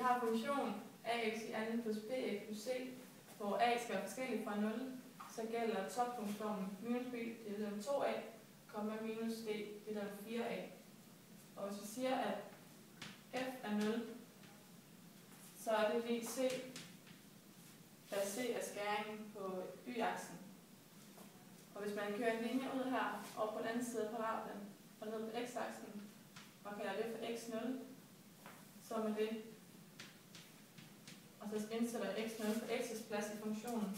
har funktion ax i anden plus bx plus c, hvor a skal være forskellig fra 0, så gælder topfunktionen minus b divideret med 2a, minus d divideret med 4a. Og hvis vi siger, at f er 0, så er det lige c, da c er skæringen på y-aksen. Og hvis man kører en linje ud her, og på den anden side af parablen, og ned på x-aksen, og kalder det for x0, så med det, og så indsætter x0 på x's plads i funktionen,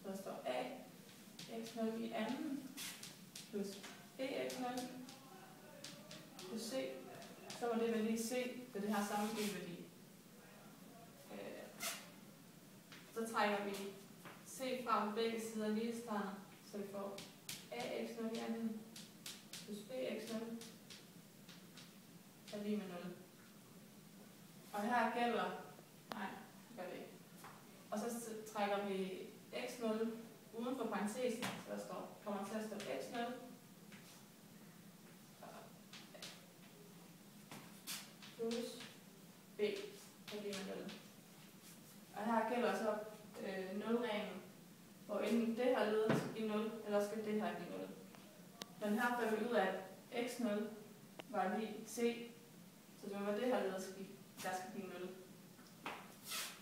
så der står a x0 i anden plus bx0 plus c, så må det være lige c, for det har samme g-værdi. Så trækker vi c fra på begge sider af lighedstegnet, så vi får ax0 i anden plus bx0 er lige med 0. Og her gælder, nej, det gør det ikke. Og så trækker vi x0 uden for parentesen, så der kommer til at stå x0 plus b er lige med 0. Og her gælder så 0-reglen, hvor enten det her led skal give 0, eller skal det her give 0. Men her får vi ud af, at x0 var lige c, så det må være det her led, der skal give 0.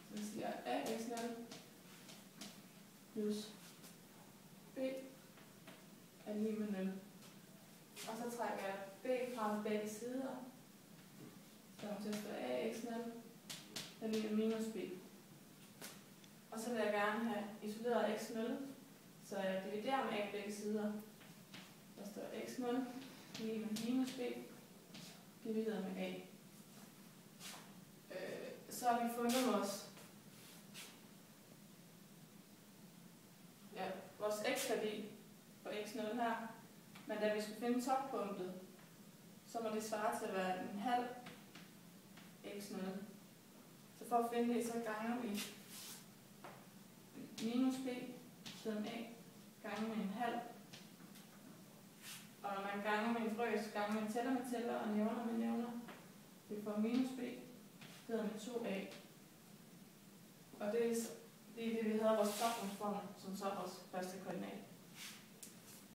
Så vi siger ax0 plus b er lige med 0. Og så trækker jeg b fra begge sider, så kommer til at stå ax0 er lige med minus b. Og så vil jeg gerne have isoleret x0, så jeg dividerer med a begge sider. Der står x0 lige med minus b divideret med a. Så har vi fundet vores x-værdi på x0 her, men da vi skal finde toppunktet, så må det svare til at være en halv x0. Så for at finde det, så ganger vi minus b siden a gange med en halv. Og når man ganger med en frøs, ganger med tæller og nævner med nævner, vi får minus b hedder med 2a. Og det er det, vi havde vores toppunktsform, som så vores første koordinat.